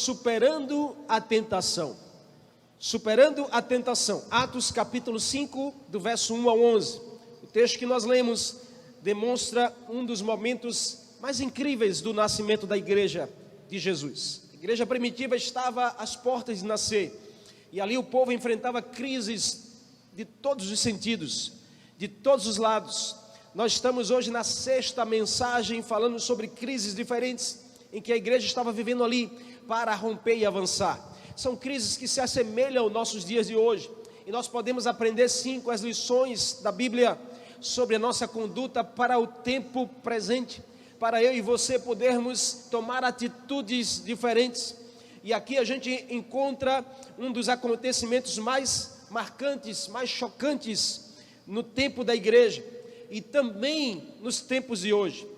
superando a tentação. Superando a tentação. Atos capítulo 5, do verso 1 ao 11. O texto que nós lemos demonstra um dos momentos mais incríveis do nascimento da igreja de Jesus. A igreja primitiva estava às portas de nascer. E ali o povo enfrentava crises de todos os sentidos, de todos os lados. Nós estamos hoje na sexta mensagem falando sobre crises diferentes em que a igreja estava vivendo ali para romper e avançar. São crises que se assemelham aos nossos dias de hoje. E nós podemos aprender sim com as lições da Bíblia sobre a nossa conduta para o tempo presente, para eu e você podermos tomar atitudes diferentes. E aqui a gente encontra um dos acontecimentos mais marcantes, mais chocantes no tempo da igreja e também nos tempos de hoje.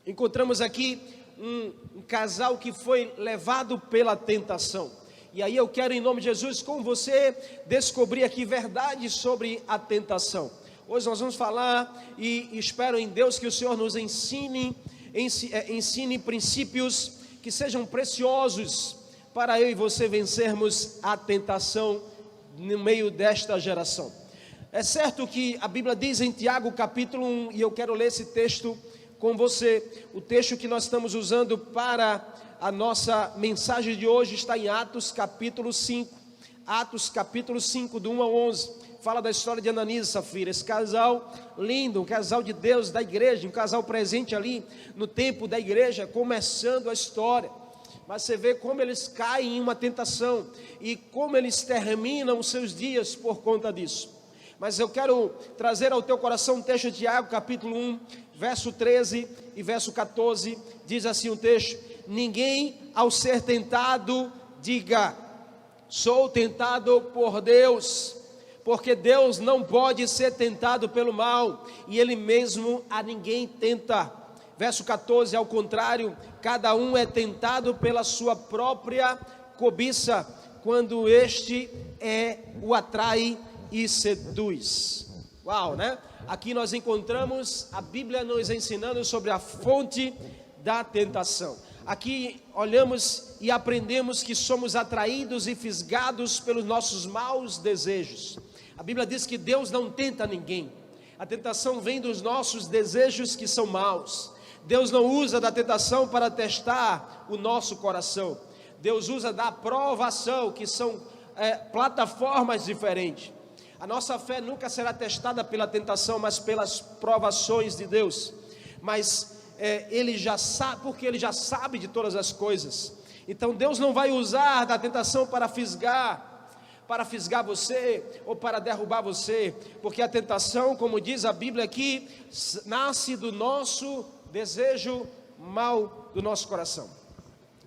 Encontramos aqui um casal que foi levado pela tentação. E aí eu quero, em nome de Jesus, com você, descobrir aqui verdades sobre a tentação. Hoje nós vamos falar e espero em Deus que o Senhor nos ensine princípios que sejam preciosos para eu e você vencermos a tentação no meio desta geração. É certo que a Bíblia diz em Tiago capítulo 1, e eu quero ler esse texto com você. O texto que nós estamos usando para a nossa mensagem de hoje está em Atos capítulo 5. Atos capítulo 5, do 1 ao 11. Fala da história de Ananias e Safira, esse casal lindo, um casal de Deus da igreja, um casal presente ali no tempo da igreja, começando a história. Mas você vê como eles caem em uma tentação e como eles terminam os seus dias por conta disso. Mas eu quero trazer ao teu coração um texto de Tiago, capítulo 1, verso 13 e verso 14, diz assim o texto: ninguém ao ser tentado diga, sou tentado por Deus, porque Deus não pode ser tentado pelo mal, e Ele mesmo a ninguém tenta. Verso 14, ao contrário, cada um é tentado pela sua própria cobiça, quando este o atrai e seduz. Uau, né? Aqui nós encontramos a Bíblia nos ensinando sobre a fonte da tentação. Aqui olhamos e aprendemos que somos atraídos e fisgados pelos nossos maus desejos. A Bíblia diz que Deus não tenta ninguém. A tentação vem dos nossos desejos que são maus. Deus não usa da tentação para testar o nosso coração. Deus usa da provação, que são plataformas diferentes. A nossa fé nunca será testada pela tentação, mas pelas provações de Deus. Mas Ele já sabe, porque Ele já sabe de todas as coisas. Então Deus não vai usar da tentação para fisgar você ou para derrubar você, porque a tentação, como diz a Bíblia aqui, nasce do nosso desejo mau do nosso coração.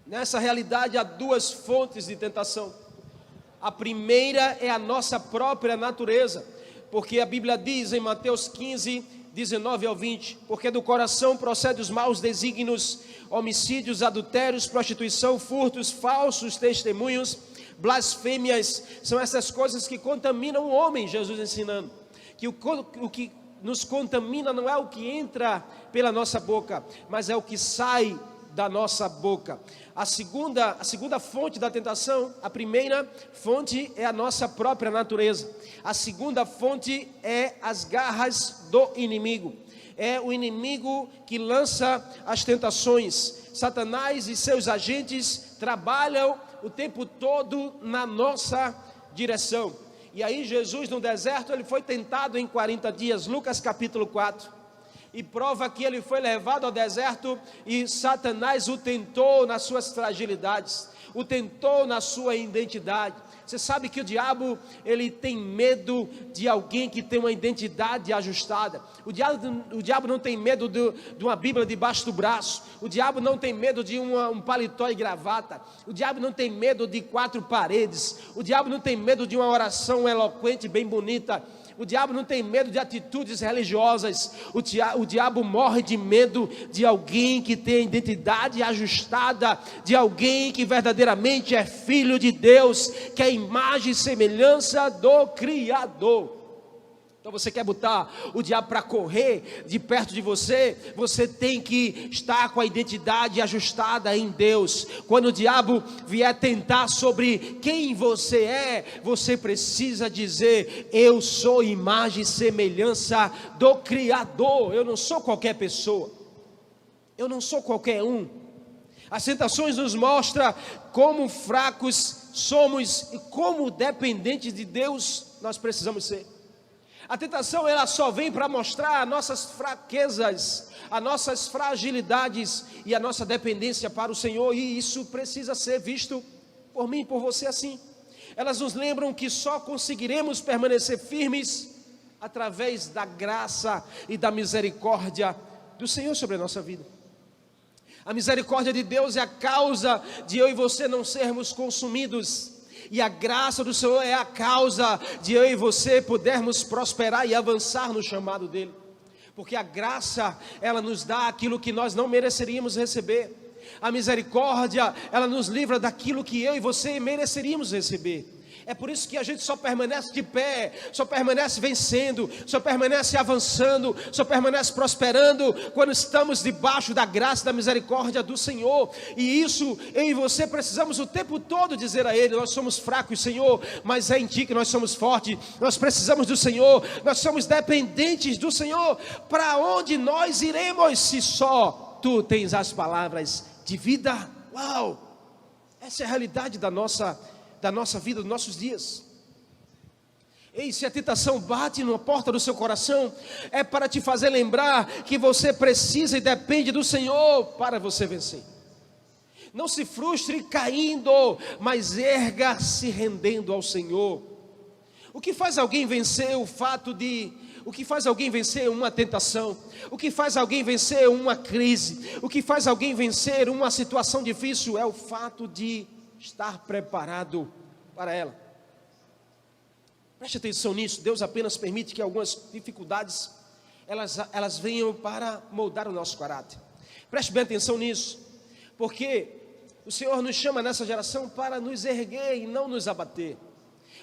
Nessa realidade há duas fontes de tentação. A primeira é a nossa própria natureza, porque a Bíblia diz em Mateus 15, 19 ao 20, porque do coração procedem os maus desígnios, homicídios, adultérios, prostituição, furtos, falsos testemunhos, blasfêmias. São essas coisas que contaminam o homem, Jesus ensinando, que o que nos contamina não é o que entra pela nossa boca, mas é o que sai da nossa boca. A segunda fonte da tentação, a primeira fonte é a nossa própria natureza. A segunda fonte é as garras do inimigo. É o inimigo que lança as tentações. Satanás e seus agentes trabalham o tempo todo na nossa direção. E aí Jesus no deserto, ele foi tentado em 40 dias, Lucas capítulo 4. E prova que ele foi levado ao deserto e Satanás o tentou nas suas fragilidades, o tentou na sua identidade. Você sabe que o diabo, ele tem medo de alguém que tem uma identidade ajustada. O diabo não tem medo de uma Bíblia debaixo do braço. O diabo não tem medo de um paletó e gravata. O diabo não tem medo de 4 paredes. O diabo não tem medo de uma oração eloquente, bem bonita. O diabo não tem medo de atitudes religiosas. O diabo morre de medo de alguém que tem a identidade ajustada, de alguém que verdadeiramente é filho de Deus, que é a imagem e semelhança do Criador. Então você quer botar o diabo para correr de perto de você, você tem que estar com a identidade ajustada em Deus. Quando o diabo vier tentar sobre quem você é, você precisa dizer: eu sou imagem e semelhança do Criador. Eu não sou qualquer pessoa, eu não sou qualquer um. As tentações nos mostram como fracos somos e como dependentes de Deus nós precisamos ser. A tentação, ela só vem para mostrar nossas fraquezas, as nossas fragilidades e a nossa dependência para o Senhor, e isso precisa ser visto por mim e por você assim. Elas nos lembram que só conseguiremos permanecer firmes através da graça e da misericórdia do Senhor sobre a nossa vida. A misericórdia de Deus é a causa de eu e você não sermos consumidos, e a graça do Senhor é a causa de eu e você pudermos prosperar e avançar no chamado dele. Porque a graça, ela nos dá aquilo que nós não mereceríamos receber. A misericórdia, ela nos livra daquilo que eu e você mereceríamos receber. É por isso que a gente só permanece de pé, só permanece vencendo, só permanece avançando, só permanece prosperando quando estamos debaixo da graça e da misericórdia do Senhor. E isso eu e você precisamos o tempo todo dizer a Ele: nós somos fracos, Senhor, mas é em Ti que nós somos fortes. Nós precisamos do Senhor, nós somos dependentes do Senhor. Para onde nós iremos se só Tu tens as palavras de vida? Uau! Essa é a realidade da nossa vida, dos nossos dias. Ei, se a tentação bate na porta do seu coração, é para te fazer lembrar que você precisa e depende do Senhor para você vencer. Não se frustre caindo, mas erga-se rendendo ao Senhor. O que faz alguém vencer o que faz alguém vencer uma tentação? O que faz alguém vencer uma crise? O que faz alguém vencer uma situação difícil? É o fato de estar preparado para ela. Preste atenção nisso. Deus apenas permite que algumas dificuldades elas venham para moldar o nosso caráter. Preste bem atenção nisso, porque o Senhor nos chama nessa geração para nos erguer e não nos abater.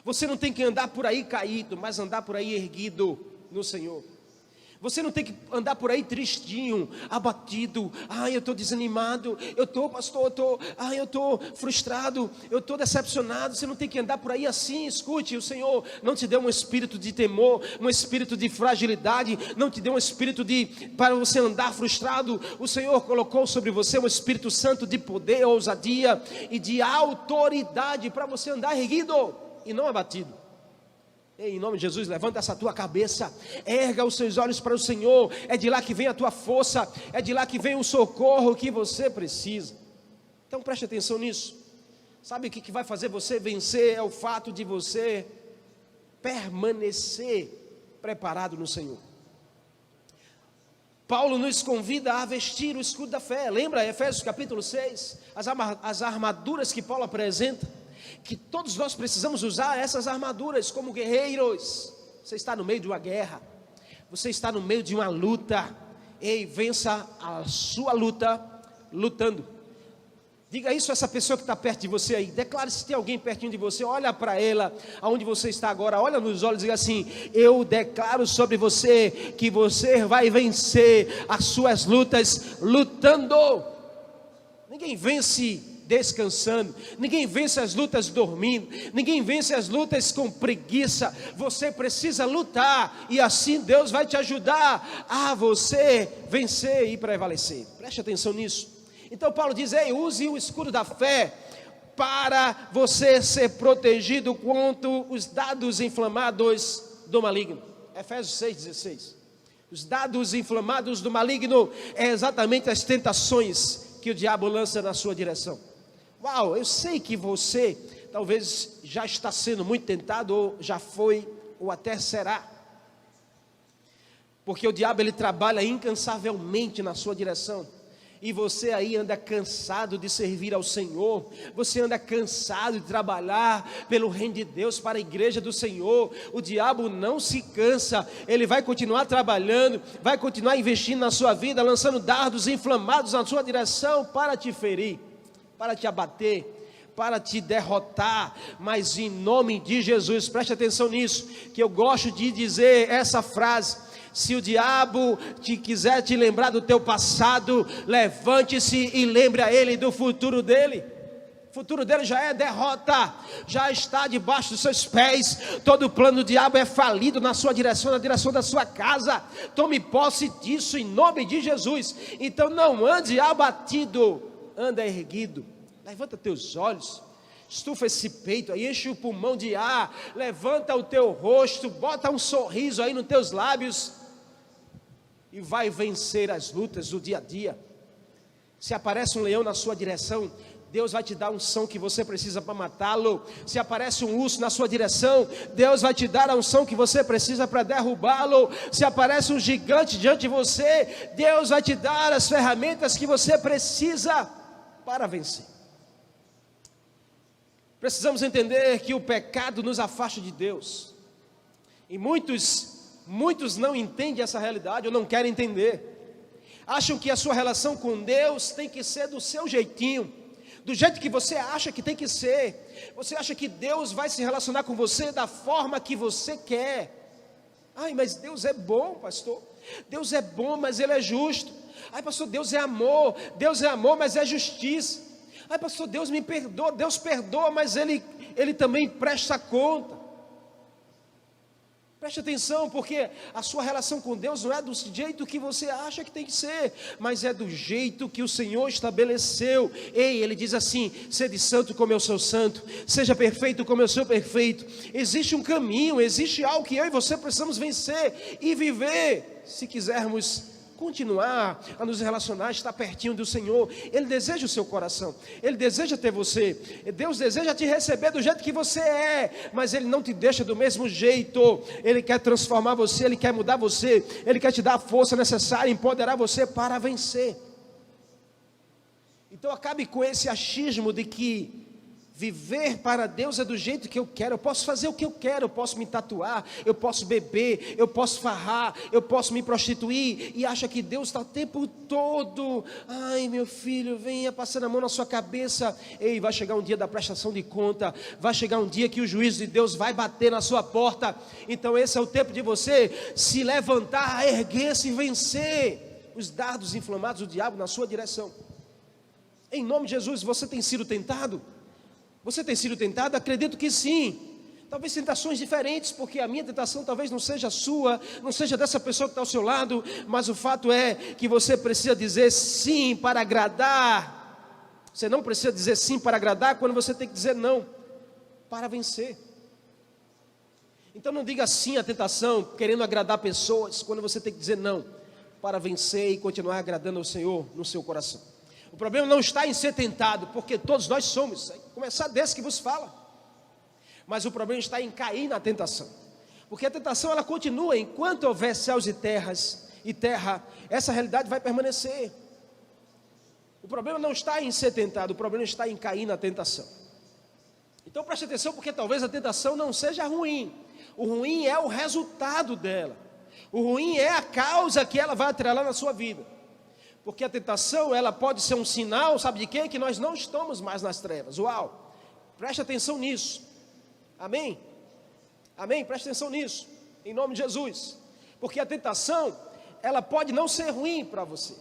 Você não tem que andar por aí caído, mas andar por aí erguido no Senhor. Você não tem que andar por aí tristinho, abatido. Eu estou desanimado, eu estou frustrado, eu estou decepcionado. Você não tem que andar por aí assim. Escute, o Senhor não te deu um espírito de temor, um espírito de fragilidade, não te deu um espírito para você andar frustrado. O Senhor colocou sobre você um Espírito Santo de poder, ousadia e de autoridade para você andar erguido e não abatido. Em nome de Jesus, levanta essa tua cabeça, erga os seus olhos para o Senhor. É de lá que vem a tua força, é de lá que vem o socorro que você precisa. Então preste atenção nisso. Sabe o que vai fazer você vencer? É o fato de você permanecer preparado no Senhor. Paulo nos convida a vestir o escudo da fé. Lembra Efésios capítulo 6? As armaduras que Paulo apresenta, que todos nós precisamos usar essas armaduras como guerreiros. Você está no meio de uma guerra, você está no meio de uma luta. Ei, vença a sua luta lutando. Diga isso a essa pessoa que está perto de você aí. Declare, se tem alguém pertinho de você, olha para ela, aonde você está agora, olha nos olhos e diga assim: eu declaro sobre você que você vai vencer as suas lutas lutando. Ninguém vence descansando, ninguém vence as lutas dormindo, ninguém vence as lutas com preguiça. Você precisa lutar, e assim Deus vai te ajudar a você vencer e prevalecer. Preste atenção nisso. Então Paulo diz: ei, use o escudo da fé para você ser protegido contra os dados inflamados do maligno. Efésios 6,16. Os dados inflamados do maligno é exatamente as tentações que o diabo lança na sua direção. Uau, eu sei que você talvez já está sendo muito tentado, ou já foi, ou até será. Porque o diabo, ele trabalha incansavelmente na sua direção. E você aí anda cansado de servir ao Senhor. Você anda cansado de trabalhar pelo reino de Deus, para a igreja do Senhor. O diabo não se cansa. Ele vai continuar trabalhando, vai continuar investindo na sua vida, lançando dardos inflamados na sua direção para te ferir, para te abater, para te derrotar, mas em nome de Jesus, preste atenção nisso, que eu gosto de dizer essa frase: se o diabo quiser te lembrar do teu passado, levante-se e lembre a ele do futuro dele. O futuro dele já é derrota, já está debaixo dos seus pés. Todo plano do diabo é falido na sua direção, na direção da sua casa. Tome posse disso em nome de Jesus. Então não ande abatido, anda erguido. Levanta teus olhos, estufa esse peito aí, enche o pulmão de ar, levanta o teu rosto, bota um sorriso aí nos teus lábios e vai vencer as lutas do dia a dia. Se aparece um leão na sua direção, Deus vai te dar a unção que você precisa para matá-lo. Se aparece um urso na sua direção, Deus vai te dar a unção que você precisa para derrubá-lo. Se aparece um gigante diante de você, Deus vai te dar as ferramentas que você precisa para vencer. Precisamos entender que o pecado nos afasta de Deus. E muitos não entendem essa realidade, ou não querem entender. Acham que a sua relação com Deus tem que ser do seu jeitinho, do jeito que você acha que tem que ser. Você acha que Deus vai se relacionar com você da forma que você quer. Ai, mas Deus é bom, pastor. Deus é bom, mas Ele é justo. Ai, pastor, Deus é amor, mas é justiça. Ai, pastor, Deus me perdoa, Deus perdoa, mas Ele também presta conta. Preste atenção, porque a sua relação com Deus não é do jeito que você acha que tem que ser, mas é do jeito que o Senhor estabeleceu. Ei, Ele diz assim: sede santo como eu sou santo, seja perfeito como eu sou perfeito. Existe um caminho, existe algo que eu e você precisamos vencer e viver, se quisermos continuar a nos relacionar, estar pertinho do Senhor. Ele deseja o seu coração, Ele deseja ter você. Deus deseja te receber do jeito que você é, mas Ele não te deixa do mesmo jeito. Ele quer transformar você, Ele quer mudar você, Ele quer te dar a força necessária, empoderar você para vencer. Então acabe com esse achismo de que viver para Deus é do jeito que eu quero. Eu posso fazer o que eu quero, eu posso me tatuar, eu posso beber, eu posso farrar, eu posso me prostituir, e acha que Deus está o tempo todo: ai, meu filho, venha passando a mão na sua cabeça. Ei, vai chegar um dia da prestação de conta, vai chegar um dia que o juízo de Deus vai bater na sua porta. Então esse é o tempo de você se levantar, erguer-se e vencer os dardos inflamados do diabo na sua direção. Em nome de Jesus. Você tem sido tentado? Você tem sido tentado? Acredito que sim. Talvez tentações diferentes, porque a minha tentação talvez não seja a sua, não seja dessa pessoa que está ao seu lado, mas o fato é que você precisa dizer sim para agradar. Você não precisa dizer sim para agradar quando você tem que dizer não para vencer. Então não diga sim à tentação querendo agradar pessoas, quando você tem que dizer não para vencer e continuar agradando ao Senhor no seu coração. O problema não está em ser tentado, porque todos nós somos, começar desse que vos fala. Mas o problema está em cair na tentação, porque a tentação ela continua. Enquanto houver céus e terra, essa realidade vai permanecer. O problema não está em ser tentado, o problema está em cair na tentação. Então preste atenção, porque talvez a tentação não seja ruim. O ruim é o resultado dela. O ruim é a causa que ela vai atrelar na sua vida. Porque a tentação, ela pode ser um sinal, sabe de quê? Que nós não estamos mais nas trevas. Uau! Preste atenção nisso. Amém? Amém? Preste atenção nisso, em nome de Jesus. Porque a tentação, ela pode não ser ruim para você.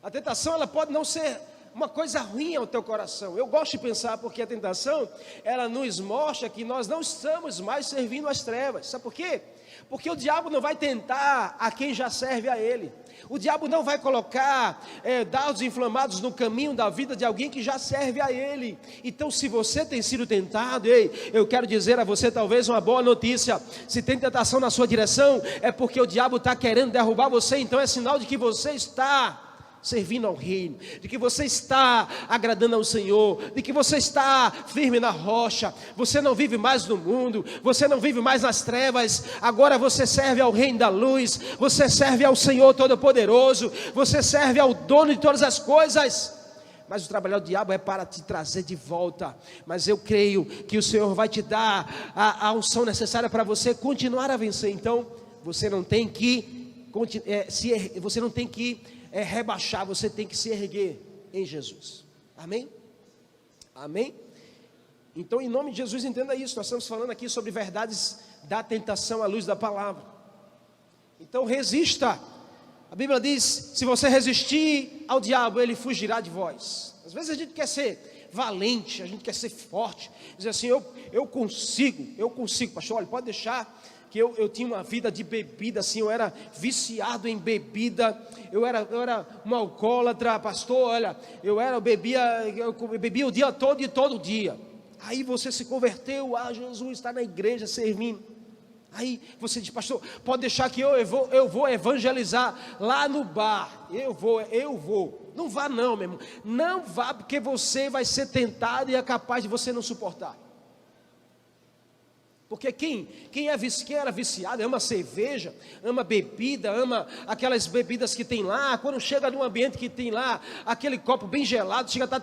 A tentação, ela pode não ser uma coisa ruim ao teu coração. Eu gosto de pensar, porque a tentação, ela nos mostra que nós não estamos mais servindo às trevas. Sabe por quê? Porque o diabo não vai tentar a quem já serve a ele. O diabo não vai colocar dardos inflamados no caminho da vida de alguém que já serve a ele. Então, se você tem sido tentado, ei, eu quero dizer a você talvez uma boa notícia. Se tem tentação na sua direção, é porque o diabo está querendo derrubar você. Então é sinal de que você está servindo ao reino, de que você está agradando ao Senhor, de que você está firme na rocha. Você não vive mais no mundo, você não vive mais nas trevas. Agora você serve ao reino da luz, você serve ao Senhor Todo-Poderoso, você serve ao dono de todas as coisas. Mas o trabalho do diabo é para te trazer de volta. Mas eu creio que o Senhor vai te dar a unção necessária para você continuar a vencer. Então você não tem que rebaixar, você tem que se erguer em Jesus. Amém? Amém? Então, em nome de Jesus, entenda isso. Nós estamos falando aqui sobre verdades da tentação à luz da palavra. Então, resista. A Bíblia diz: se você resistir ao diabo, ele fugirá de vós. Às vezes a gente quer ser valente, a gente quer ser forte, dizer assim: eu consigo, pastor. Olha, pode deixar que eu tinha uma vida de bebida, assim, eu era viciado em bebida, eu era um alcoólatra, pastor. Olha, eu bebia o dia todo e todo dia. Aí você se converteu, Jesus está na igreja servindo. Aí você diz: pastor, pode deixar que eu vou evangelizar lá no bar. Eu vou. Não vá não, meu irmão. Não vá, porque você vai ser tentado e é capaz de você não suportar. Porque quem era viciado, ama cerveja, ama bebida, ama aquelas bebidas que tem lá. Quando chega num ambiente que tem lá aquele copo bem gelado, chega a estar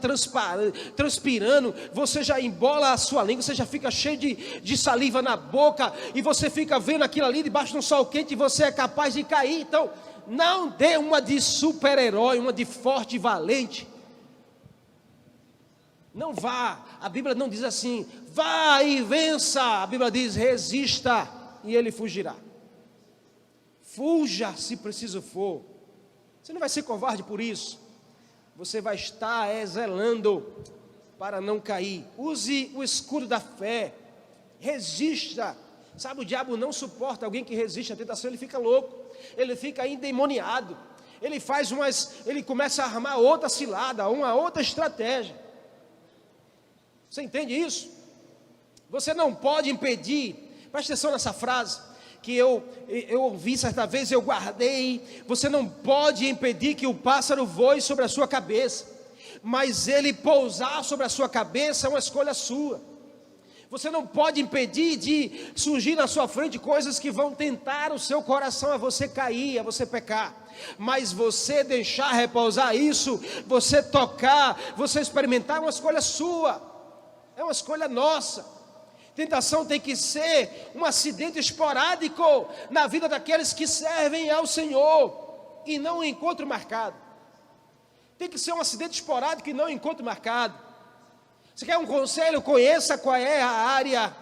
transpirando, você já embola a sua língua, você já fica cheio de saliva na boca, e você fica vendo aquilo ali debaixo de um sol quente, e você é capaz de cair. Então, não dê uma de super-herói, uma de forte e valente. Não vá. A Bíblia não diz assim: vá e vença. A Bíblia diz: resista e ele fugirá. Fuja se preciso for. Você não vai ser covarde por isso. Você vai estar zelando para não cair. Use o escudo da fé. Resista. Sabe, o diabo não suporta alguém que resiste à tentação. Ele fica louco, ele fica endemoniado, ele começa a armar outra cilada, uma outra estratégia. Você entende isso? Você não pode impedir. Preste atenção nessa frase que eu ouvi certa vez, eu guardei. Você não pode impedir que o pássaro voe sobre a sua cabeça, mas ele pousar sobre a sua cabeça é uma escolha sua. Você não pode impedir de surgir na sua frente coisas que vão tentar o seu coração a você cair, a você pecar. Mas você deixar repousar isso, você tocar, você experimentar, é uma escolha sua. É uma escolha nossa. Tentação tem que ser um acidente esporádico na vida daqueles que servem ao Senhor, e não um encontro marcado. Tem que ser um acidente esporádico e não um encontro marcado. Você quer um conselho? Conheça qual é a área.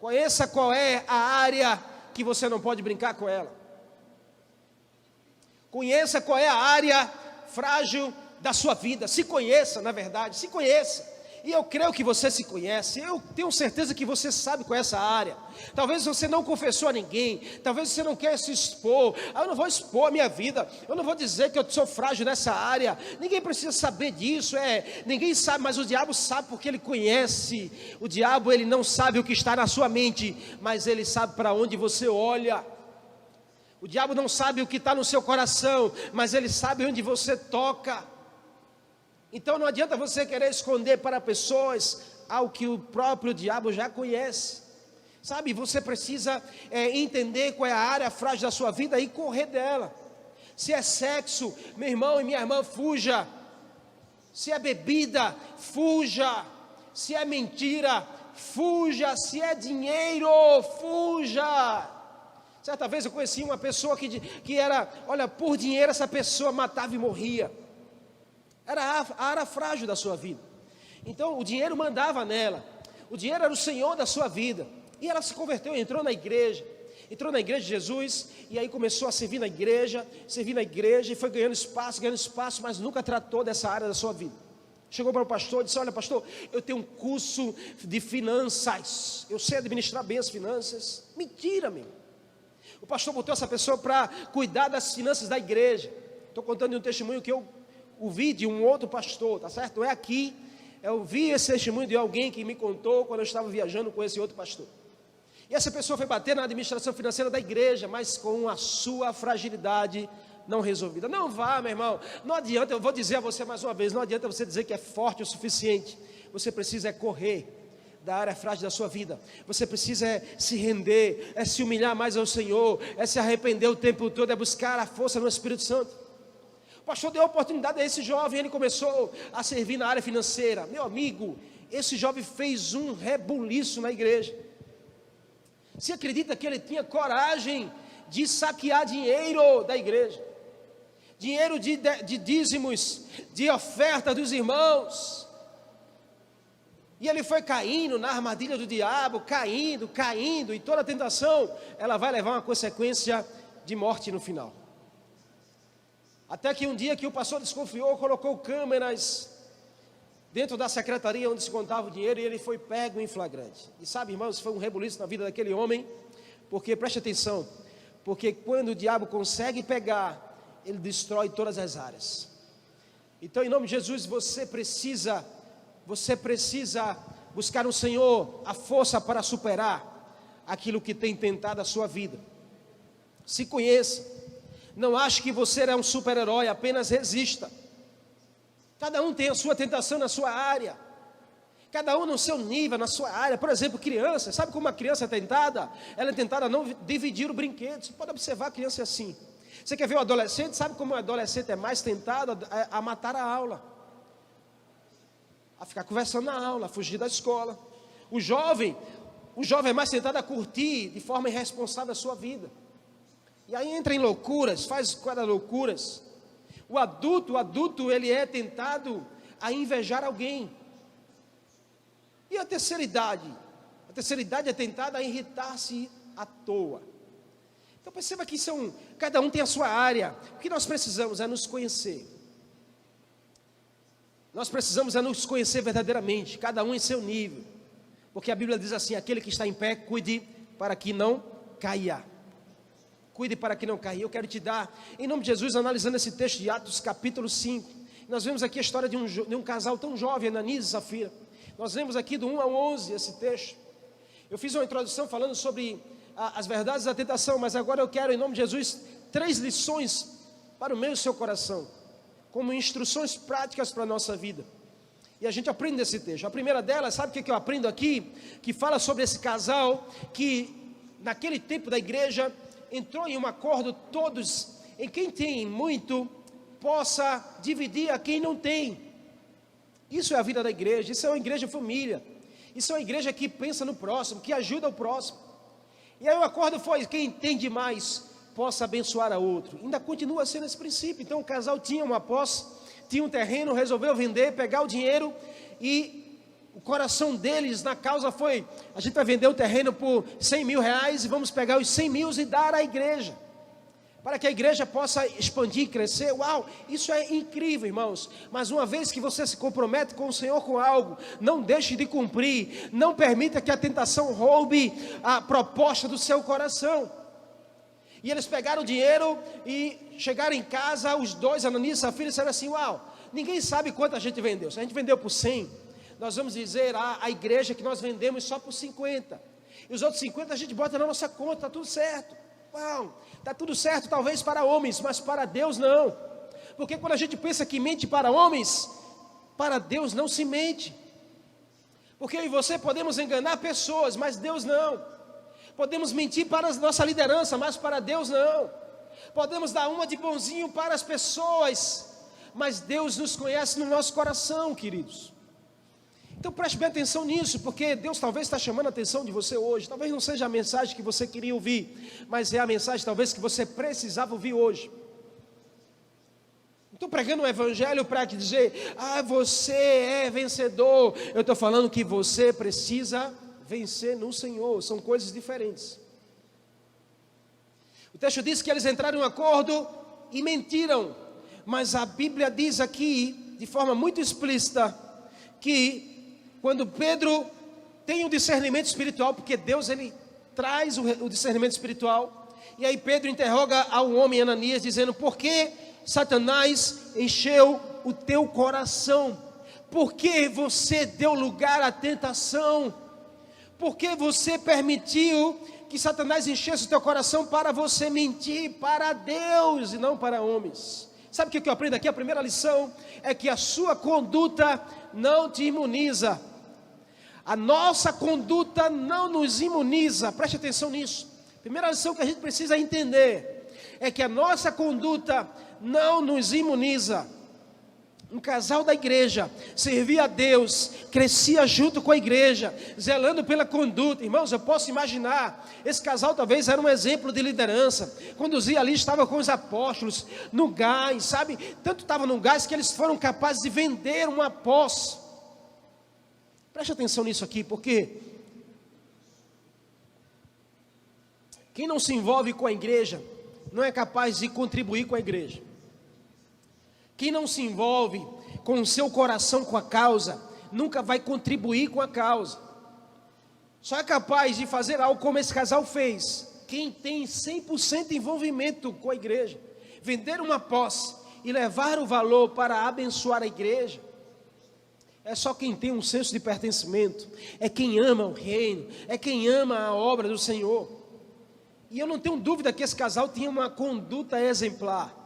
Conheça qual é a área que você não pode brincar com ela. Conheça qual é a área frágil da sua vida. Se conheça, na verdade, se conheça. E eu creio que você se conhece. Eu tenho certeza que você sabe qual é essa área. Talvez você não confessou a ninguém. Talvez você não quer se expor. Eu não vou expor a minha vida. Eu não vou dizer que eu sou frágil nessa área. Ninguém precisa saber disso. Ninguém sabe, mas o diabo sabe, porque ele conhece. O diabo, ele não sabe o que está na sua mente, mas ele sabe para onde você olha. O diabo não sabe o que está no seu coração, mas ele sabe onde você toca. Então não adianta você querer esconder para pessoas algo que o próprio diabo já conhece. Sabe, você precisa entender qual é a área frágil da sua vida e correr dela. Se é sexo, meu irmão e minha irmã, fuja. Se é bebida, fuja. Se é mentira, fuja. Se é dinheiro, fuja. Certa vez eu conheci uma pessoa que era, olha, por dinheiro essa pessoa matava e morria. Era a área frágil da sua vida. Então o dinheiro mandava nela. O dinheiro era o senhor da sua vida. E ela se converteu, entrou na igreja de Jesus. E aí começou a servir na igreja. E foi ganhando espaço, mas nunca tratou dessa área da sua vida. Chegou para o pastor e disse: olha, pastor, eu tenho um curso de finanças, eu sei administrar bem as finanças. Mentira, meu. O pastor botou essa pessoa para cuidar das finanças da igreja. Estou contando de um testemunho que eu ouvi de um outro pastor, tá certo? Não é aqui. Eu vi esse testemunho de alguém que me contou quando eu estava viajando com esse outro pastor. E essa pessoa foi bater na administração financeira da igreja, mas com a sua fragilidade não resolvida. Não vá, meu irmão. Não adianta, eu vou dizer a você mais uma vez, não adianta você dizer que é forte o suficiente. Você precisa correr da área frágil da sua vida. Você precisa se render, se humilhar mais ao Senhor, se arrepender o tempo todo, buscar a força no Espírito Santo. O pastor deu a oportunidade a esse jovem, ele começou a servir na área financeira. Meu amigo, esse jovem fez um rebuliço na igreja. Você acredita que ele tinha coragem de saquear dinheiro da igreja? Dinheiro de dízimos, de oferta dos irmãos. E ele foi caindo na armadilha do diabo, caindo, e toda tentação, ela vai levar uma consequência de morte no final. Até que um dia que o pastor desconfiou, colocou câmeras dentro da secretaria onde se contava o dinheiro, e ele foi pego em flagrante. E sabe, irmãos, foi um rebuliço na vida daquele homem, porque, preste atenção, porque quando o diabo consegue pegar, ele destrói todas as áreas. Então, em nome de Jesus, você precisa buscar no Senhor a força para superar aquilo que tem tentado a sua vida. Se conheça, não ache que você é um super-herói, apenas resista. Cada um tem a sua tentação na sua área, cada um no seu nível, na sua área. Por exemplo, criança, sabe como uma criança é tentada? Ela é tentada a não dividir o brinquedo. Você pode observar a criança assim. Você quer ver o adolescente? Sabe como o adolescente é mais tentado a matar a aula, a ficar conversando na aula, a fugir da escola. O jovem é mais tentado a curtir de forma irresponsável a sua vida. E aí entra em loucuras, faz cada loucuras. O adulto, ele é tentado a invejar alguém. E a terceira idade? A terceira idade é tentada a irritar-se à toa. Então perceba que cada um tem a sua área. O que nós precisamos é nos conhecer. Nós precisamos é nos conhecer verdadeiramente, cada um em seu nível. Porque a Bíblia diz assim: aquele que está em pé, cuide para que não caia. Cuide para que não caia. Eu quero te dar, em nome de Jesus, analisando esse texto de Atos capítulo 5. Nós vemos aqui a história de um casal tão jovem, Ananias e Safira. Nós vemos aqui do 1 ao 11 esse texto. Eu fiz uma introdução falando sobre as verdades da tentação, mas agora eu quero, em nome de Jesus, 3 lições para o meu e o seu coração, como instruções práticas para a nossa vida. E a gente aprende esse texto. A primeira delas, sabe o que eu aprendo aqui? Que fala sobre esse casal que, naquele tempo da igreja, entrou em um acordo todos, em quem tem muito, possa dividir a quem não tem. Isso é a vida da igreja, isso é uma igreja família. Isso é uma igreja que pensa no próximo, que ajuda o próximo. E aí o acordo foi: quem tem demais, possa abençoar a outro. Ainda continua sendo esse princípio. Então o casal tinha uma posse, tinha um terreno, resolveu vender, pegar o dinheiro, e o coração deles na causa foi: a gente vai vender o terreno por 100 mil reais e vamos pegar os 100 mil e dar à igreja, para que a igreja possa expandir e crescer. Uau, isso é incrível, irmãos. Mas uma vez que você se compromete com o Senhor com algo, não deixe de cumprir. Não permita que a tentação roube a proposta do seu coração. E eles pegaram o dinheiro e chegaram em casa, os dois, Ananias e Safira, e disseram assim: uau, ninguém sabe quanto a gente vendeu. Se a gente vendeu por 100, nós vamos dizer à igreja que nós vendemos só por 50. E os outros 50 a gente bota na nossa conta, está tudo certo. Uau, está tudo certo talvez para homens, mas para Deus não. Porque quando a gente pensa que mente para homens, para Deus não se mente. Porque eu e você podemos enganar pessoas, mas Deus não. Podemos mentir para a nossa liderança, mas para Deus não. Podemos dar uma de bonzinho para as pessoas, mas Deus nos conhece no nosso coração, queridos. Então preste bem atenção nisso, porque Deus talvez está chamando a atenção de você hoje. Talvez não seja a mensagem que você queria ouvir, mas é a mensagem talvez que você precisava ouvir hoje. Não estou pregando um evangelho para te dizer: você é vencedor. Eu estou falando que você precisa vencer no Senhor. São coisas diferentes. O texto diz que eles entraram em um acordo e mentiram, mas a Bíblia diz aqui, de forma muito explícita, que quando Pedro tem o discernimento espiritual, porque Deus ele traz o discernimento espiritual, e aí Pedro interroga ao homem Ananias, dizendo: por que Satanás encheu o teu coração? Por que você deu lugar à tentação? Por que você permitiu que Satanás enchesse o teu coração para você mentir para Deus e não para homens? Sabe o que eu aprendo aqui? A primeira lição é que a sua conduta não te imuniza. A nossa conduta não nos imuniza. Preste atenção nisso. Primeira lição que a gente precisa entender é que a nossa conduta não nos imuniza. Um casal da igreja servia a Deus, crescia junto com a igreja, zelando pela conduta. Irmãos, eu posso imaginar, esse casal talvez era um exemplo de liderança. Conduzia ali, estava com os apóstolos, no gás, sabe? Tanto estava no gás que eles foram capazes de vender uma posse. Preste atenção nisso aqui, porque quem não se envolve com a igreja não é capaz de contribuir com a igreja. Quem não se envolve com o seu coração com a causa, nunca vai contribuir com a causa. Só é capaz de fazer algo como esse casal fez quem tem 100% envolvimento com a igreja. Vender uma posse e levar o valor para abençoar a igreja, é só quem tem um senso de pertencimento, é quem ama o reino, é quem ama a obra do Senhor. E eu não tenho dúvida que esse casal tinha uma conduta exemplar,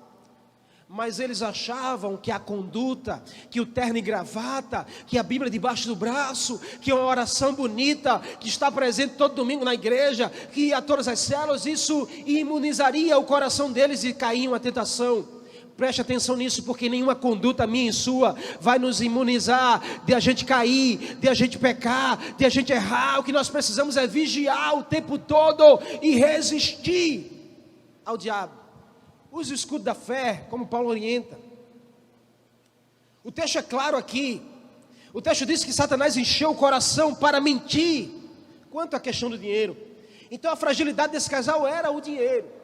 mas eles achavam que a conduta, que o terno e gravata, que a Bíblia debaixo do braço, que uma oração bonita, que está presente todo domingo na igreja, que a todas as células, isso imunizaria o coração deles e cair em uma tentação. Preste atenção nisso, porque nenhuma conduta minha e sua vai nos imunizar de a gente cair, de a gente pecar, de a gente errar. O que nós precisamos é vigiar o tempo todo e resistir ao diabo. Use o escudo da fé, como Paulo orienta. O texto é claro aqui. O texto diz que Satanás encheu o coração para mentir quanto à questão do dinheiro. Então a fragilidade desse casal era o dinheiro.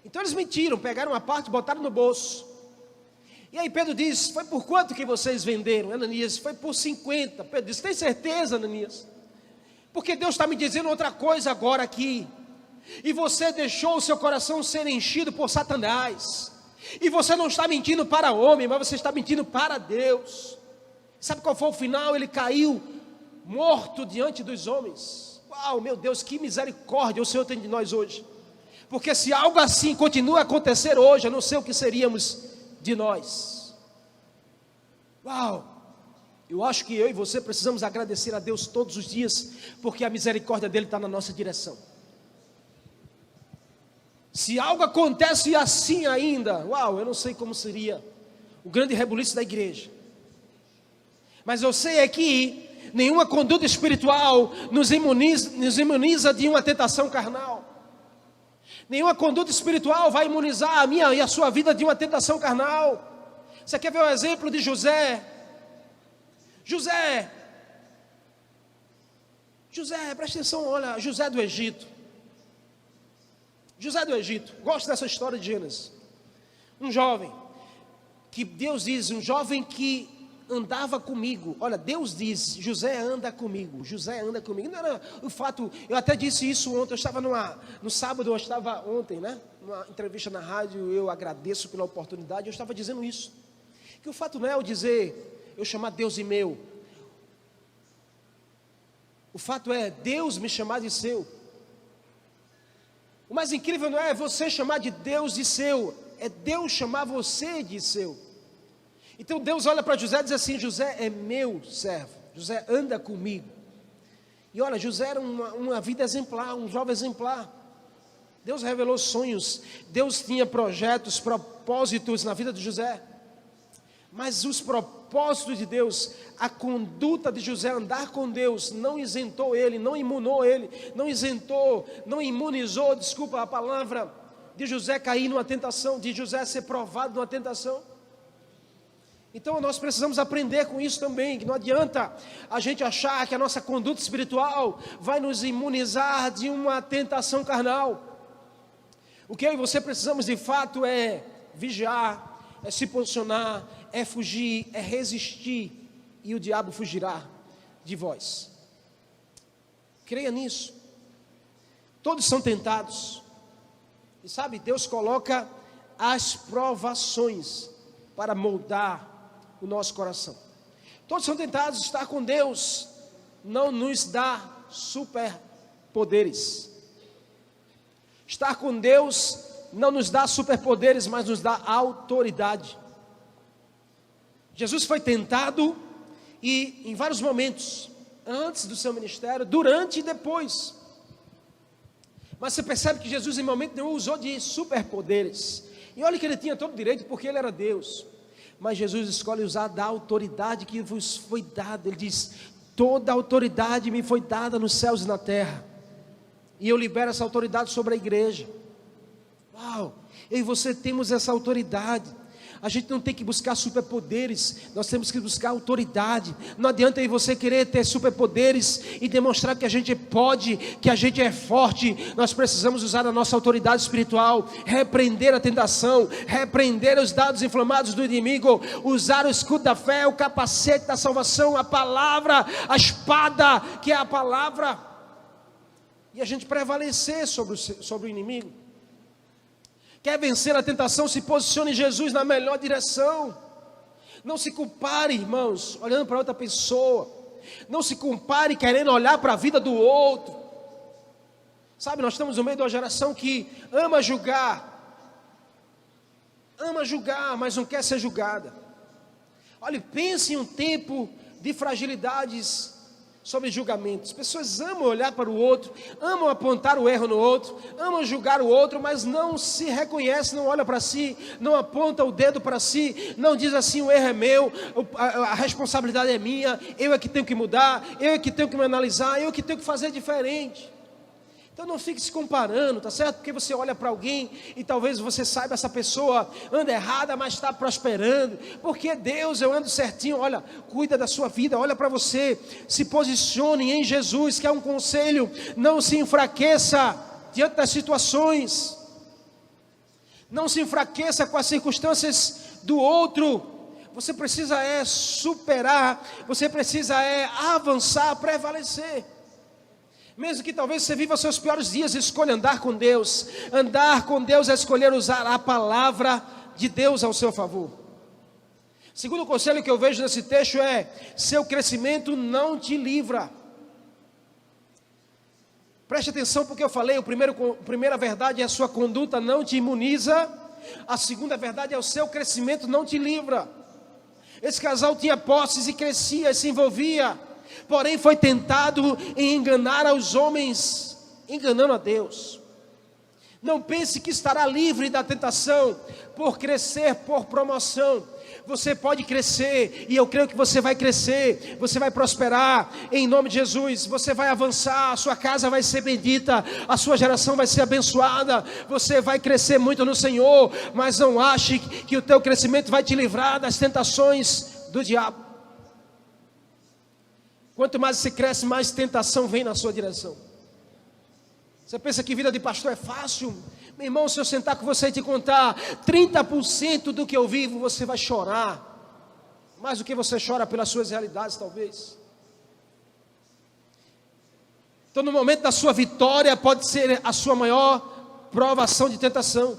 Então eles mentiram, pegaram uma parte, botaram no bolso. E aí Pedro diz: foi por quanto que vocês venderam? Ananias: foi por 50. Pedro diz: tem certeza, Ananias? Porque Deus está me dizendo outra coisa agora aqui. E você deixou o seu coração ser enchido por Satanás. E você não está mentindo para homem, mas você está mentindo para Deus. Sabe qual foi o final? Ele caiu morto diante dos homens. Uau, meu Deus, que misericórdia o Senhor tem de nós hoje. Porque se algo assim continua a acontecer hoje, eu não sei o que seríamos de nós. Uau! Eu acho que eu e você precisamos agradecer a Deus todos os dias, porque a misericórdia dele está na nossa direção. Se algo acontece assim ainda, uau, eu não sei como seria o grande rebuliço da igreja. Mas eu sei é que nenhuma conduta espiritual nos imuniza de uma tentação carnal. Nenhuma conduta espiritual vai imunizar a minha e a sua vida de uma tentação carnal. Você quer ver o exemplo de José? José, presta atenção, olha, José do Egito. José do Egito, gosto dessa história de Gênesis. Um jovem, que Deus diz, um jovem que andava comigo. Olha, Deus diz: José anda comigo, José anda comigo. Não era o fato, eu até disse isso ontem, eu estava no sábado, eu estava ontem, né? Numa entrevista na rádio, eu agradeço pela oportunidade, eu estava dizendo isso. Que o fato não é eu dizer, eu chamar Deus de meu. O fato é Deus me chamar de seu. O mais incrível não é você chamar de Deus de seu, é Deus chamar você de seu. Então Deus olha para José e diz assim: José é meu servo, José anda comigo. E olha, José era uma vida exemplar, um jovem exemplar. Deus revelou sonhos, Deus tinha projetos, propósitos na vida de José. Mas os propósitos de Deus, a conduta de José andar com Deus, não isentou ele, não imunizou ele, não imunizou, desculpa a palavra, de José cair numa tentação, de José ser provado numa tentação. Então nós precisamos aprender com isso também, que não adianta a gente achar que a nossa conduta espiritual vai nos imunizar de uma tentação carnal. O que eu e você precisamos de fato é vigiar, é se posicionar, é fugir, é resistir, e o diabo fugirá de vós. Creia nisso. Todos são tentados, e sabe, Deus coloca as provações para moldar o nosso coração. Todos são tentados. Estar com Deus não nos dá superpoderes. Estar com Deus não nos dá superpoderes, mas nos dá autoridade. Jesus foi tentado, e em vários momentos, antes do seu ministério, durante e depois. Mas você percebe que Jesus em momento nenhum usou de superpoderes. E olha que ele tinha todo o direito, porque ele era Deus. Mas Jesus escolhe usar da autoridade que vos foi dada. Ele diz: toda a autoridade me foi dada nos céus e na terra, e eu libero essa autoridade sobre a igreja. Uau, eu e você temos essa autoridade. A gente não tem que buscar superpoderes, nós temos que buscar autoridade. Não adianta aí você querer ter superpoderes e demonstrar que a gente pode, que a gente é forte. Nós precisamos usar a nossa autoridade espiritual, repreender a tentação, repreender os dados inflamados do inimigo, usar o escudo da fé, o capacete da salvação, a palavra, a espada, que é a palavra, e a gente prevalecer sobre o inimigo. Quer vencer a tentação, se posicione em Jesus na melhor direção. Não se compare, irmãos, olhando para outra pessoa. Não se compare querendo olhar para a vida do outro. Sabe, nós estamos no meio de uma geração que ama julgar, mas não quer ser julgada. Olha, pense em um tempo de fragilidades sobre julgamentos. As pessoas amam olhar para o outro, amam apontar o erro no outro, amam julgar o outro, mas não se reconhece, não olha para si, não aponta o dedo para si, não diz assim: o erro é meu, a responsabilidade é minha, eu é que tenho que mudar, eu é que tenho que me analisar, eu é que tenho que fazer diferente. Então não fique se comparando, tá certo? Porque você olha para alguém e talvez você saiba, essa pessoa anda errada, mas está prosperando. Porque Deus, eu ando certinho. Olha, cuida da sua vida, olha para você, se posicione em Jesus, que é um conselho. Não se enfraqueça diante das situações, não se enfraqueça com as circunstâncias do outro. Você precisa superar, você precisa avançar, prevalecer. Mesmo que talvez você viva seus piores dias, escolha andar com Deus. Andar com Deus é escolher usar a palavra de Deus ao seu favor. Segundo conselho que eu vejo nesse texto é: seu crescimento não te livra. Preste atenção, porque eu falei, a primeira verdade é: a sua conduta não te imuniza. A segunda verdade é: o seu crescimento não te livra. Esse casal tinha posses e crescia e se envolvia, porém foi tentado em enganar aos homens, enganando a Deus. Não pense que estará livre da tentação por crescer, por promoção. Você pode crescer, e eu creio que você vai crescer, você vai prosperar, em nome de Jesus. Você vai avançar, a sua casa vai ser bendita, a sua geração vai ser abençoada, você vai crescer muito no Senhor. Mas não ache que o teu crescimento vai te livrar das tentações do diabo. Quanto mais você cresce, mais tentação vem na sua direção. Você pensa que vida de pastor é fácil? Meu irmão, se eu sentar com você e te contar 30% do que eu vivo, você vai chorar. Mais do que você chora pelas suas realidades, talvez. Então, no momento da sua vitória, pode ser a sua maior provação de tentação.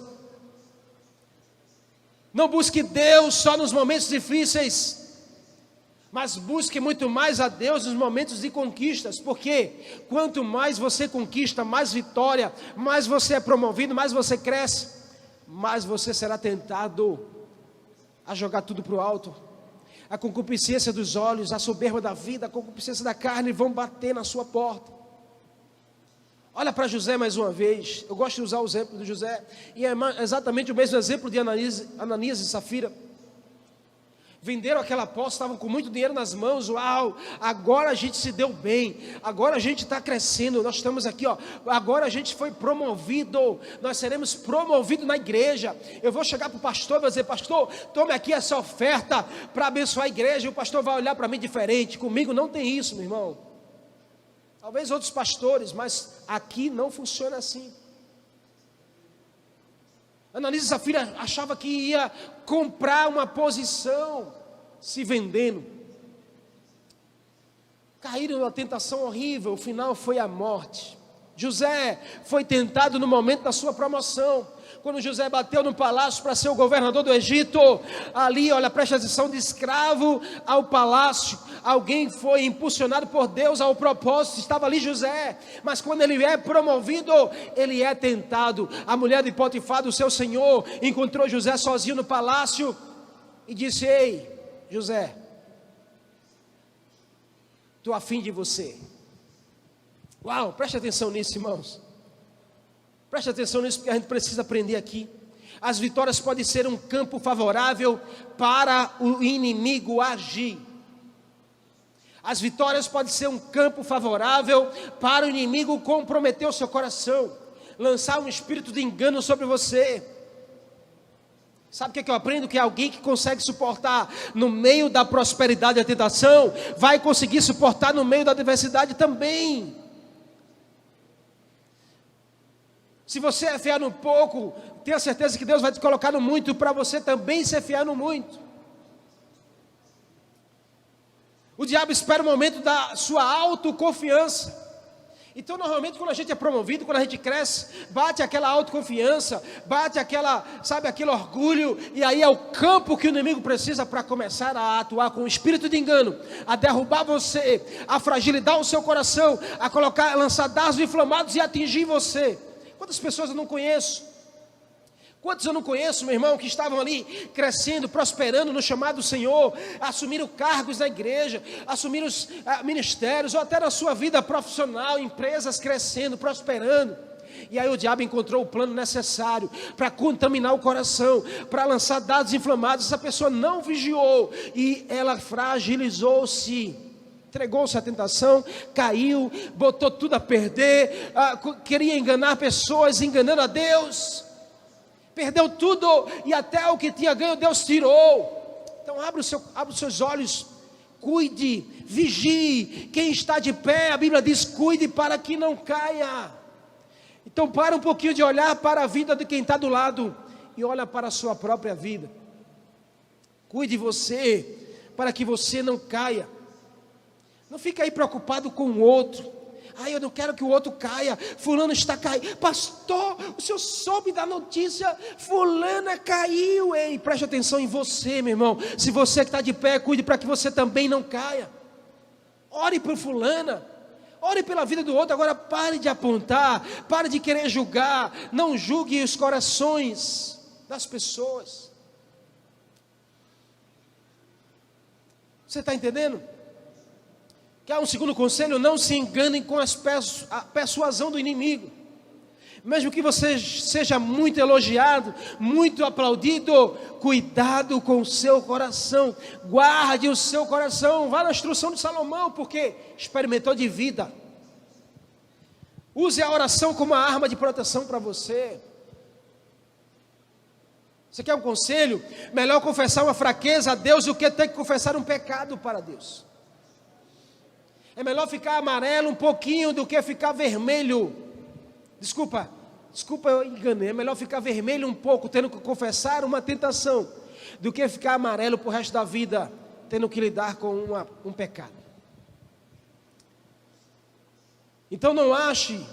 Não busque Deus só nos momentos difíceis, mas busque muito mais a Deus nos momentos de conquistas. Porque quanto mais você conquista, mais vitória, mais você é promovido, mais você cresce, mais você será tentado a jogar tudo para o alto. A concupiscência dos olhos, a soberba da vida, a concupiscência da carne vão bater na sua porta. Olha para José mais uma vez. Eu gosto de usar o exemplo de José, e é exatamente o mesmo exemplo de Ananias e Safira. Venderam aquela posse, estavam com muito dinheiro nas mãos. Uau, agora a gente se deu bem, agora a gente está crescendo, nós estamos aqui, ó. Agora a gente foi promovido, nós seremos promovidos na igreja. Eu vou chegar para o pastor e vou dizer: pastor, tome aqui essa oferta para abençoar a igreja. E o pastor vai olhar para mim diferente. Comigo não tem isso, meu irmão. Talvez outros pastores, mas aqui não funciona assim. Ananias e Safira achava que ia comprar uma posição se vendendo. Caíram numa tentação horrível, o final foi a morte. José foi tentado no momento da sua promoção. Quando José bateu no palácio para ser o governador do Egito, ali, olha, presta atenção, de escravo ao palácio, alguém foi impulsionado por Deus ao propósito, estava ali José. Mas quando ele é promovido, ele é tentado. A mulher de Potifar, do seu senhor, encontrou José sozinho no palácio e disse: ei, José, estou afim de você. Uau, preste atenção nisso, irmãos. Preste atenção nisso, porque a gente precisa aprender aqui. As vitórias podem ser um campo favorável para o inimigo agir. As vitórias podem ser um campo favorável para o inimigo comprometer o seu coração, lançar um espírito de engano sobre você. Sabe o que é que eu aprendo? Que alguém que consegue suportar no meio da prosperidade e da tentação, vai conseguir suportar no meio da adversidade também. Se você é fiel no pouco, tenha certeza que Deus vai te colocar no muito, para você também ser fiel no muito. O diabo espera o momento da sua autoconfiança. Então, normalmente, quando a gente é promovido, quando a gente cresce, bate aquela autoconfiança, bate aquele orgulho, e aí é o campo que o inimigo precisa para começar a atuar com o espírito de engano, a derrubar você, a fragilizar o seu coração, a lançar dardos inflamados e atingir você. Quantas pessoas eu não conheço? Quantos eu não conheço, meu irmão, que estavam ali crescendo, prosperando no chamado do Senhor, assumiram cargos na igreja, assumiram os ministérios, ou até na sua vida profissional, empresas crescendo, prosperando. E aí o diabo encontrou o plano necessário para contaminar o coração, para lançar dados inflamados. Essa pessoa não vigiou e ela fragilizou-se. Entregou-se à tentação, caiu, botou tudo a perder, queria enganar pessoas, enganando a Deus. Perdeu tudo e até o que tinha ganho Deus tirou. Então abra os seus olhos, cuide, vigie. Quem está de pé, a Bíblia diz, cuide para que não caia. Então para um pouquinho de olhar para a vida de quem está do lado e olha para a sua própria vida. Cuide você, para que você não caia. Não fique aí preocupado com o outro. Eu não quero que o outro caia. Fulano está caindo. Pastor, o senhor soube da notícia? Fulana caiu. Ei, preste atenção em você, meu irmão. Se você que está de pé, cuide para que você também não caia. Ore por fulana. Ore pela vida do outro. Agora pare de apontar. Pare de querer julgar. Não julgue os corações das pessoas. Você está entendendo? Quer um segundo conselho? Não se enganem com a persuasão do inimigo. Mesmo que você seja muito elogiado, muito aplaudido, cuidado com o seu coração. Guarde o seu coração. Vá na instrução de Salomão, porque experimentou de vida. Use a oração como uma arma de proteção para você. Você quer um conselho? Melhor confessar uma fraqueza a Deus do que ter que confessar um pecado para Deus. É melhor ficar amarelo um pouquinho do que ficar vermelho. Desculpa, eu enganei. É melhor ficar vermelho um pouco, tendo que confessar uma tentação, do que ficar amarelo para o resto da vida, tendo que lidar com um pecado. Então não ache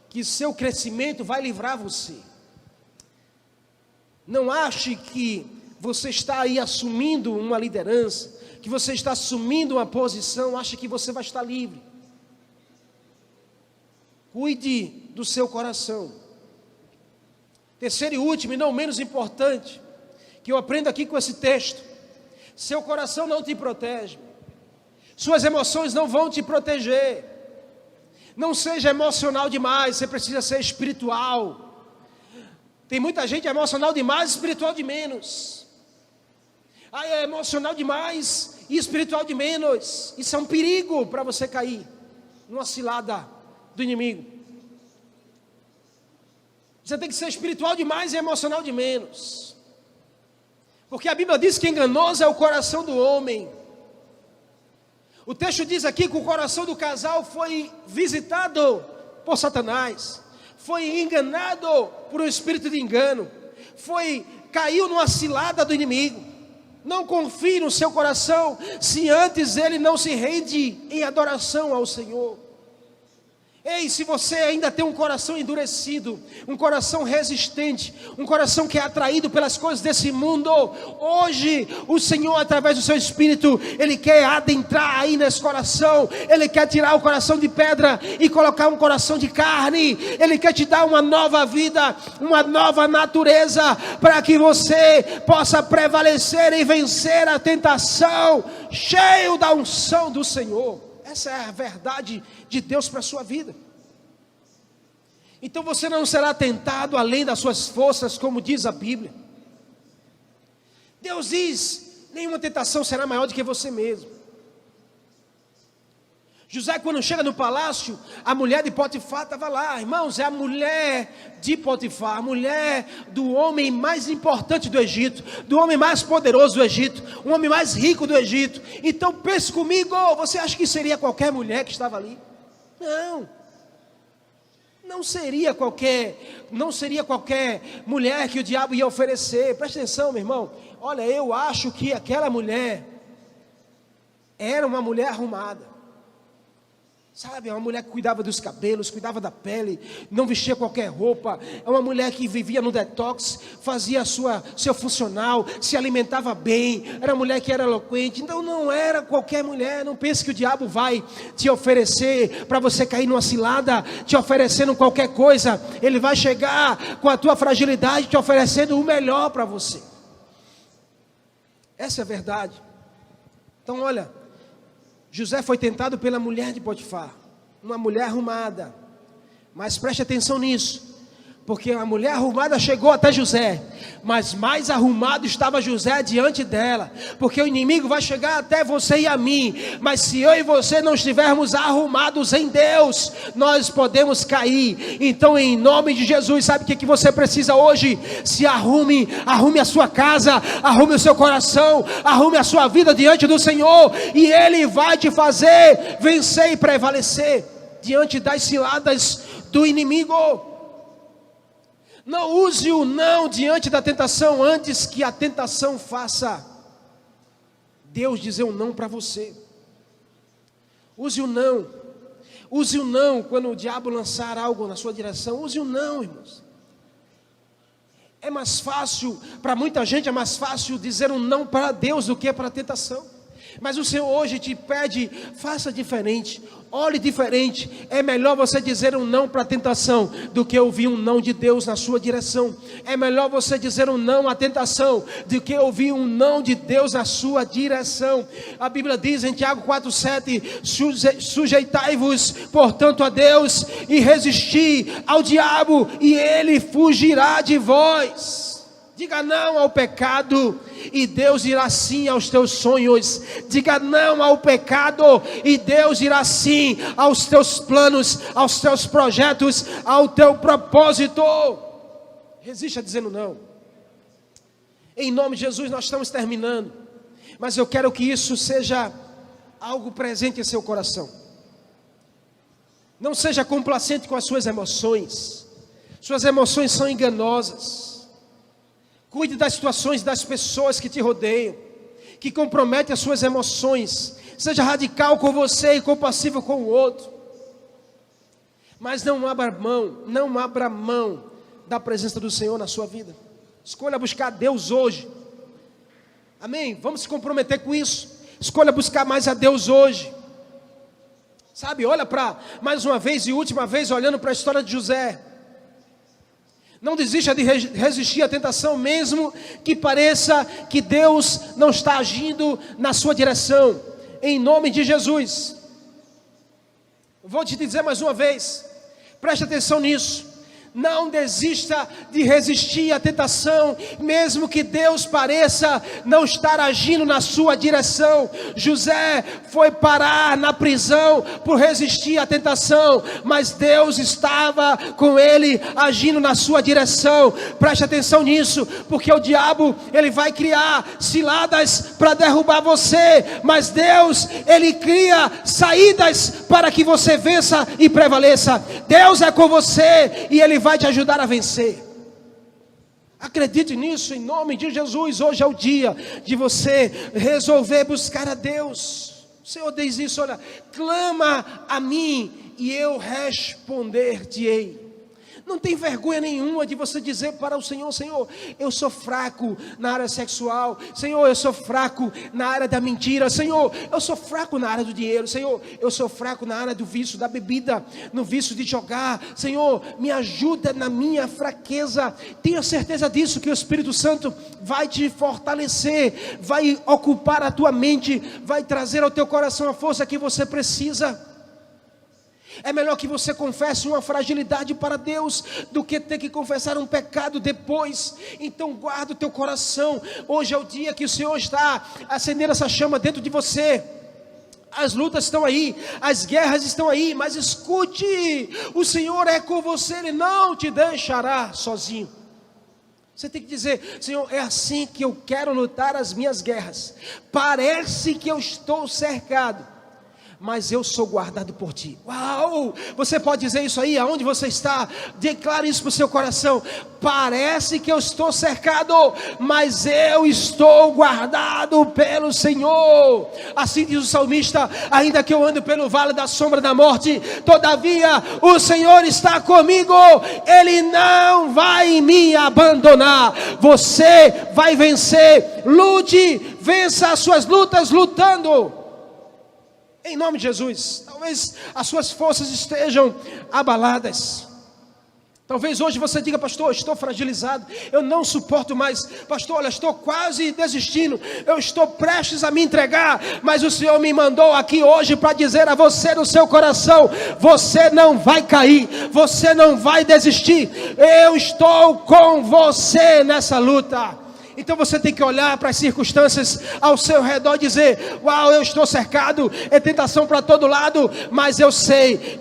que seu crescimento vai livrar você. Não ache que você está aí assumindo uma liderança, que você está assumindo uma posição, acha que você vai estar livre. Cuide do seu coração. Terceiro e último, e não menos importante, que eu aprendo aqui com esse texto: seu coração não te protege, suas emoções não vão te proteger. Não seja emocional demais, você precisa ser espiritual. Tem muita gente emocional demais, espiritual de menos. É emocional demais e espiritual de menos. Isso é um perigo para você cair numa cilada do inimigo. Você tem que ser espiritual demais e emocional de menos. Porque a Bíblia diz que enganoso é o coração do homem. O texto diz aqui que o coração do casal foi visitado por Satanás. Foi enganado por um espírito de engano. Caiu numa cilada do inimigo. Não confie no seu coração, se antes ele não se rende em adoração ao Senhor. Ei, se você ainda tem um coração endurecido, um coração resistente, um coração que é atraído pelas coisas desse mundo, hoje o Senhor, através do seu Espírito, Ele quer adentrar aí nesse coração. Ele quer tirar o coração de pedra e colocar um coração de carne. Ele quer te dar uma nova vida, uma nova natureza, para que você possa prevalecer e vencer a tentação, cheio da unção do Senhor. Essa é a verdade de Deus para a sua vida. Então você não será tentado além das suas forças, como diz a Bíblia. Deus diz: nenhuma tentação será maior do que você mesmo. José, quando chega no palácio, a mulher de Potifar estava lá. Irmãos, é a mulher de Potifar, a mulher do homem mais importante do Egito, do homem mais poderoso do Egito, o homem mais rico do Egito. Então pense comigo, você acha que seria qualquer mulher que estava ali? Não seria qualquer mulher que o diabo ia oferecer. Presta atenção, meu irmão. Olha, eu acho que aquela mulher era uma mulher arrumada. Sabe, é uma mulher que cuidava dos cabelos, cuidava da pele, não vestia qualquer roupa. É uma mulher que vivia no detox, fazia seu funcional, se alimentava bem. Era uma mulher que era eloquente. Então não era qualquer mulher. Não pense que o diabo vai te oferecer para você cair numa cilada, te oferecendo qualquer coisa. Ele vai chegar com a tua fragilidade, te oferecendo o melhor para você. Essa é a verdade. Então olha, José foi tentado pela mulher de Potifar, uma mulher arrumada. Mas preste atenção nisso, porque a mulher arrumada chegou até José, mas mais arrumado estava José diante dela, porque o inimigo vai chegar até você e a mim, mas se eu e você não estivermos arrumados em Deus, nós podemos cair. Então em nome de Jesus, sabe o que você precisa hoje? Se arrume a sua casa, arrume o seu coração, arrume a sua vida diante do Senhor, e Ele vai te fazer vencer e prevalecer diante das ciladas do inimigo. Não use o não diante da tentação antes que a tentação faça Deus dizer um não para você. Use o não. Use o não quando o diabo lançar algo na sua direção. Use o não, irmãos. É mais fácil, para muita gente é mais fácil dizer um não para Deus do que para a tentação. Mas o Senhor hoje te pede, faça diferente, olhe diferente. É melhor você dizer um não para a tentação do que ouvir um não de Deus na sua direção. É melhor você dizer um não à tentação do que ouvir um não de Deus na sua direção. A Bíblia diz em Tiago 4,7: sujeitai-vos portanto a Deus e resisti ao diabo e ele fugirá de vós. Diga não ao pecado e Deus irá sim aos teus sonhos. Diga não ao pecado e Deus irá sim aos teus planos, aos teus projetos, ao teu propósito. Resista dizendo não. Em nome de Jesus, nós estamos terminando, mas eu quero que isso seja algo presente em seu coração. Não seja complacente com as suas emoções. Suas emoções são enganosas. Cuide das situações das pessoas que te rodeiam, que comprometem as suas emoções. Seja radical com você e compassivo com o outro. Mas não abra mão da presença do Senhor na sua vida. Escolha buscar Deus hoje. Amém? Vamos se comprometer com isso. Escolha buscar mais a Deus hoje. Sabe, olha para, mais uma vez e última vez, olhando para a história de José. Não desista de resistir à tentação, mesmo que pareça que Deus não está agindo na sua direção. Em nome de Jesus. Vou te dizer mais uma vez, preste atenção nisso. Não desista de resistir à tentação, mesmo que Deus pareça não estar agindo na sua direção. José foi parar na prisão por resistir à tentação, mas Deus estava com ele, agindo na sua direção. Preste atenção nisso, porque o diabo, ele vai criar ciladas para derrubar você, mas Deus, ele cria saídas para que você vença e prevaleça. Deus é com você e ele vai te ajudar a vencer. Acredite nisso em nome de Jesus. Hoje é o dia de você resolver buscar a Deus. O Senhor diz isso, olha: clama a mim e eu responder-te-ei. Não tem vergonha nenhuma de você dizer para o Senhor: Senhor, eu sou fraco na área sexual. Senhor, eu sou fraco na área da mentira. Senhor, eu sou fraco na área do dinheiro. Senhor, eu sou fraco na área do vício, da bebida, no vício de jogar. Senhor, me ajuda na minha fraqueza. Tenha certeza disso, que o Espírito Santo vai te fortalecer, vai ocupar a tua mente, vai trazer ao teu coração a força que você precisa. É melhor que você confesse uma fragilidade para Deus do que ter que confessar um pecado depois. Então guarda o teu coração. Hoje é o dia que o Senhor está acendendo essa chama dentro de você. As lutas estão aí, as guerras estão aí, mas escute, o Senhor é com você, Ele não te deixará sozinho. Você tem que dizer: Senhor, é assim que eu quero lutar as minhas guerras. Parece que eu estou cercado, mas eu sou guardado por ti. Uau! Você pode dizer isso aí, aonde você está? Declare isso para o seu coração. Parece que eu estou cercado, mas eu estou guardado pelo Senhor. Assim diz o salmista: ainda que eu ande pelo vale da sombra da morte, todavia o Senhor está comigo, Ele não vai me abandonar. Você vai vencer. Lute, vença as suas lutas lutando. Em nome de Jesus. Talvez as suas forças estejam abaladas. Talvez hoje você diga: pastor, eu estou fragilizado, eu não suporto mais. Pastor, olha, estou quase desistindo, eu estou prestes a me entregar. Mas o Senhor me mandou aqui hoje para dizer a você no seu coração: você não vai cair, você não vai desistir. Eu estou com você nessa luta. Então você tem que olhar para as circunstâncias ao seu redor e dizer: uau, eu estou cercado, é tentação para todo lado, mas eu sei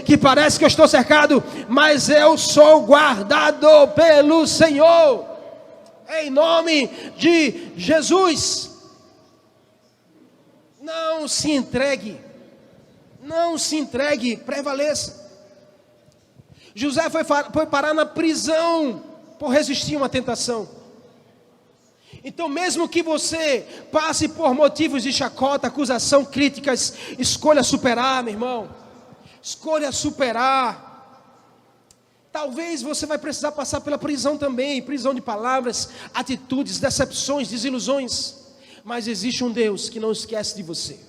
que parece que eu estou cercado, mas eu sou guardado pelo Senhor, em nome de Jesus. Não se entregue, prevaleça. José foi parar na prisão por resistir a uma tentação. Então, mesmo que você passe por motivos de chacota, acusação, críticas, escolha superar, meu irmão. Escolha superar. Talvez você vai precisar passar pela prisão também, prisão de palavras, atitudes, decepções, desilusões. Mas existe um Deus que não esquece de você.